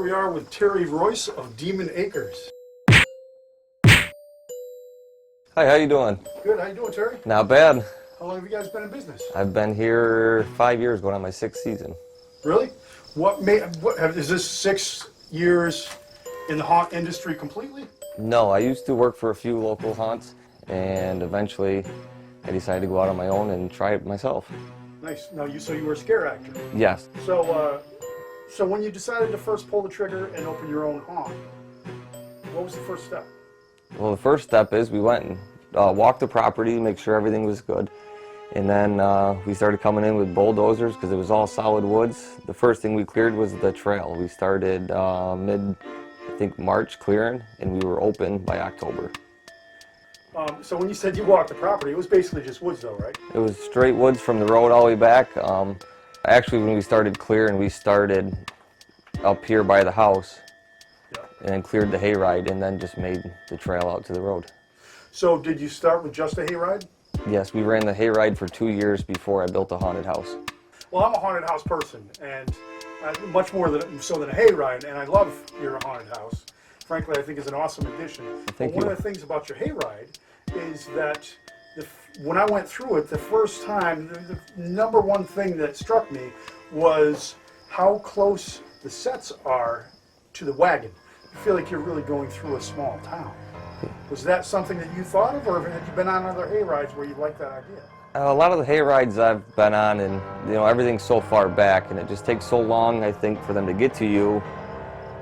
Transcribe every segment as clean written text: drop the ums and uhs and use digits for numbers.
we are with Terry Royce of Demon Acres. Hi, how you doing? Good, how you doing, Terry? Not bad. How long have you guys been in business? I've been here 5 years, going on my 6th season. Really? Is this 6 years in the haunt industry completely? No, I used to work for a few local haunts, and eventually I decided to go out on my own and try it myself. Nice. Now, so you were a scare actor. Yes. So when you decided to first pull the trigger and open your own haunt, what was the first step? Well, the first step is we went and walked the property, make sure everything was good. And then we started coming in with bulldozers because it was all solid woods. The first thing we cleared was the trail. We started March clearing, and we were open by October. So when you said you walked the property, it was basically just woods though, right? It was straight woods from the road all the way back. Actually, when we started clearing, we started up here by the house. And then cleared the hayride, and then just made the trail out to the road. So did you start with just a hayride? Yes, we ran the hayride for 2 years before I built a haunted house. Well, I'm a haunted house person, and much more than a hayride, and I love your haunted house. Frankly, I think it's an awesome addition. Thank you. One of the things about your hayride is that when I went through it the first time, the number one thing that struck me was how close the sets are to the wagon. I feel like you're really going through a small town. Was that something that you thought of, or have you been on other hayrides where you like that idea? A lot of the hayrides I've been on, and everything's so far back, and it just takes so long, I think, for them to get to you,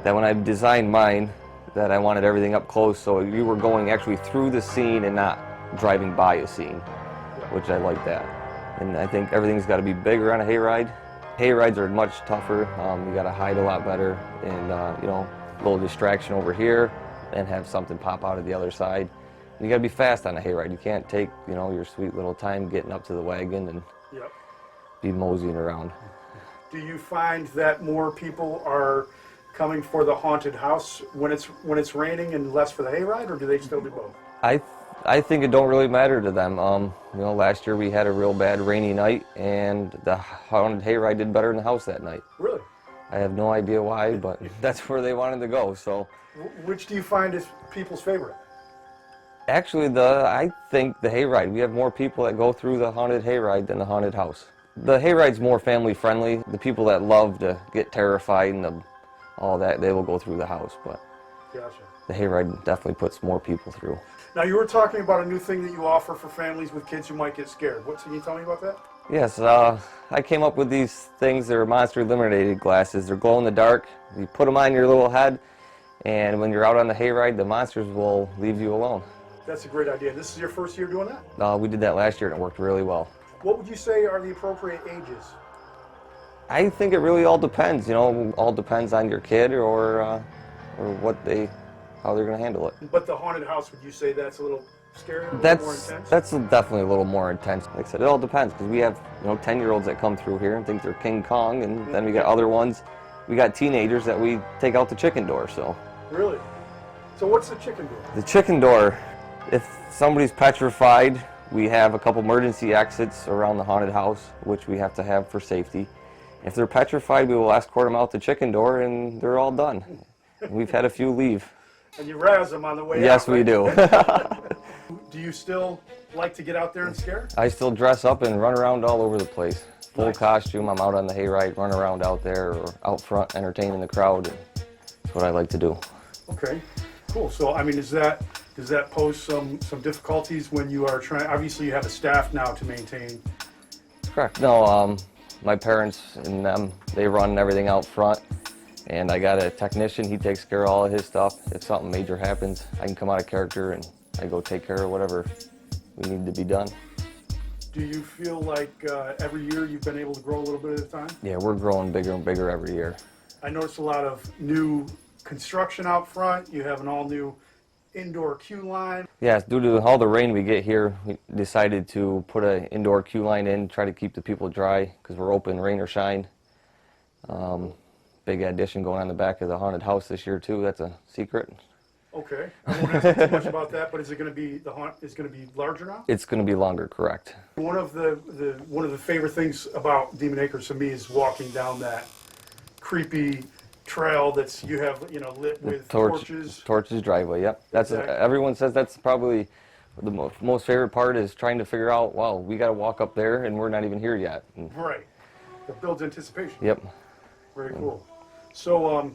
that when I designed mine, that I wanted everything up close, so you were going actually through the scene and not driving by a scene, which I like that. And I think everything's got to be bigger on a hayride. Hayrides are much tougher. You got to hide a lot better, and a little distraction over here, and have something pop out of the other side. You got to be fast on a hayride. You can't take your sweet little time getting up to the wagon and be moseying around. Do you find that more people are coming for the haunted house when it's raining and less for the hayride, or do they still do both? I think it don't really matter to them. Last year we had a real bad rainy night, and the haunted hayride did better in the house that night. Really? I have no idea why, but that's where they wanted to go. So, which do you find is people's favorite? Actually, I think the hayride. We have more people that go through the haunted hayride than the haunted house. The hayride's more family friendly. The people that love to get terrified and all that, they will go through the house. But gotcha. The hayride definitely puts more people through. Now, you were talking about a new thing that you offer for families with kids who might get scared. Can you tell me about that? Yes, I came up with these things. They're monster illuminated glasses. They're glow in the dark. You put them on your little head, and when you're out on the hayride, the monsters will leave you alone. That's a great idea. This is your first year doing that? We did that last year, and it worked really well. What would you say are the appropriate ages? I think it really all depends. All depends on your kid or how they're going to handle it. But the haunted house, would you say that's a little scary, more intense? That's definitely a little more intense. Like I said, it all depends, because we have 10-year-olds that come through here and think they're King Kong, and then we got other ones. We got teenagers that we take out the chicken door. So. Really? So what's the chicken door? The chicken door, if somebody's petrified, we have a couple emergency exits around the haunted house, which we have to have for safety. If they're petrified, we will escort them out the chicken door, and they're all done. We've had a few leave. And you razz them on the way out. Yes, we do. Do you still like to get out there and scare? I still dress up and run around all over the place. Full Nice. costume. I'm out on the hayride, run around out there or out front entertaining the crowd. That's what I like to do. Okay, cool. So, does that pose some difficulties when you are trying? Obviously, you have a staff now to maintain. Correct. No, my parents and them, they run everything out front. And I got a technician, he takes care of all of his stuff. If something major happens, I can come out of character and I go take care of whatever we need to be done. Do you feel like every year you've been able to grow a little bit at a time? Yeah, we're growing bigger and bigger every year. I noticed a lot of new construction out front. You have an all-new indoor queue line. Yes, due to all the rain we get here, we decided to put an indoor queue line in, try to keep the people dry, because we're open rain or shine. Big addition going on the back of the haunted house this year too. That's a secret. Okay, I won't ask you too much about that, but is it going to be larger now? It's going to be longer, correct. One of the favorite things about Demon Acres to me is walking down that creepy trail that's you have lit with torches. Torches driveway. Yep. That's Exactly. everyone says that's probably the most favorite part is trying to figure out. Wow, we got to walk up there and we're not even here yet. And, Right. It builds anticipation. yep. Very cool. So,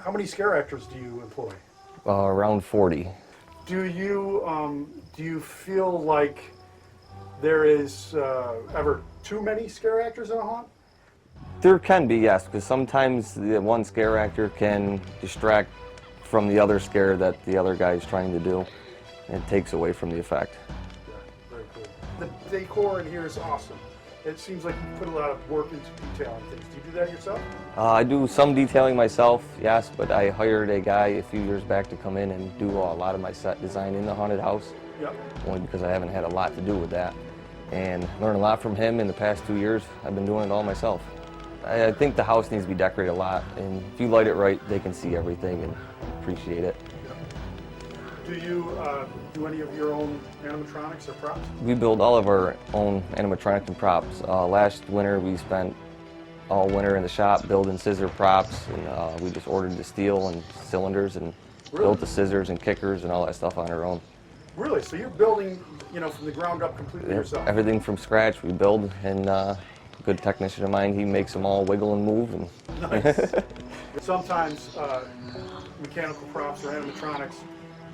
how many scare actors do you employ? Around 40. Do you feel like there is ever too many scare actors in a haunt? There can be, yes, because sometimes the one scare actor can distract from the other scare that the other guy is trying to do, and it takes away from the effect. Yeah, very cool. The decor in here is awesome. It seems like you put a lot of work into detailing things. Do you do that yourself? I do some detailing myself, yes, but I hired a guy a few years back to come in and do a lot of my set design in the haunted house, Yep. only because I haven't had a lot to do with that. And learned a lot from him in the past 2 years. I've been doing it all myself. I think the house needs to be decorated a lot, and if you light it right, they can see everything and appreciate it. Do you do any of your own animatronics or props? We build all of our own animatronics and props. Last winter, we spent all winter in the shop building scissor props, and we just ordered the steel and cylinders and built the scissors and kickers and all that stuff on our own. Really? So you're building, from the ground up completely yourself? Everything from scratch we build, and a good technician of mine, he makes them all wiggle and move. And Nice. Sometimes mechanical props or animatronics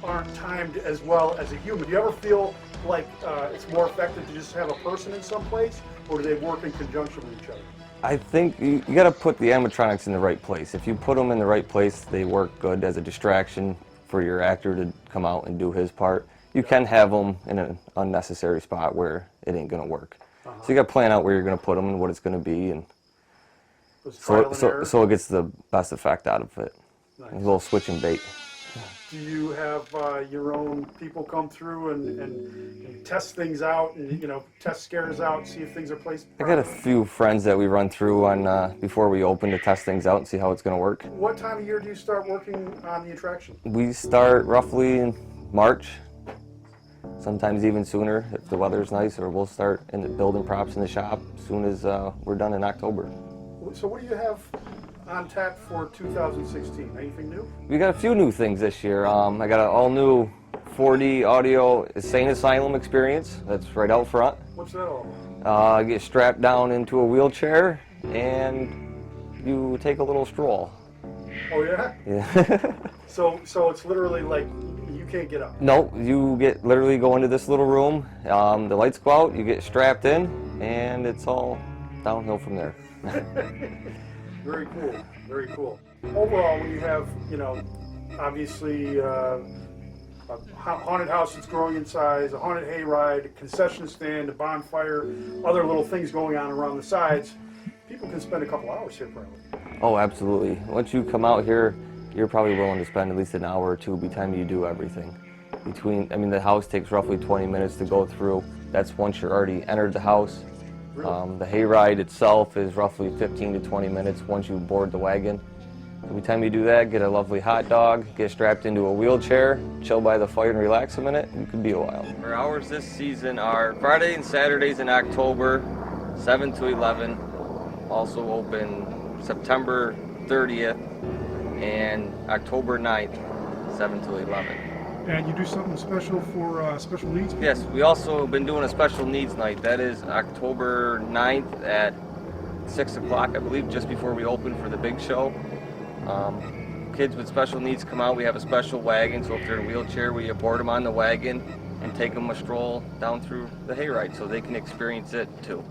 aren't timed as well as a human. Do you ever feel like it's more effective to just have a person in some place, or do they work in conjunction with each other? I think you got to put the animatronics in the right place. If you put them in the right place, they work good as a distraction for your actor to come out and do his part. You can have them in an unnecessary spot where it ain't going to work. So you got to plan out where you're going to put them and what it's going to be, and Those trial and error? so it gets the best effect out of it. Nice. A little switch and bait. Do you have your own people come through and test things out and test scares out, see if things are placed I got a properly? few friends that we run through on before we open to test things out and see how it's going to work. What time of year do you start working on the attraction? We start roughly in March, sometimes even sooner if the weather's nice, or we'll start building props in the shop as soon as we're done in October. So what do you have on tap for 2016? Anything new? We got a few new things this year. I got an all-new 4D audio Insane Asylum experience that's right out front. What's that all about? You get strapped down into a wheelchair and you take a little stroll. Oh yeah? Yeah. So it's literally like you can't get up. No, you literally go into this little room, the lights go out, you get strapped in, and it's all downhill from there. Very cool, very cool. Overall, when you have, obviously a haunted house that's growing in size, a haunted hayride, a concession stand, a bonfire, other little things going on around the sides, people can spend a couple hours here probably. Oh, absolutely. Once you come out here, you're probably willing to spend at least an hour or two by the time you do everything. The house takes roughly 20 minutes to go through. That's once you're already entered the house. Really? The hayride itself is roughly 15 to 20 minutes once you board the wagon. Every time you do that, get a lovely hot dog, get strapped into a wheelchair, chill by the fire and relax a minute, you could be a while. Our hours this season are Friday and Saturdays in October, 7 to 11. Also open September 30th and October 9th, 7 to 11. And you do something special for special needs? Yes, we also have been doing a special needs night. That is October 9th at 6 o'clock, I believe, just before we open for the big show. Kids with special needs come out. We have a special wagon, so if they're in a wheelchair, we board them on the wagon and take them a stroll down through the hayride so they can experience it too.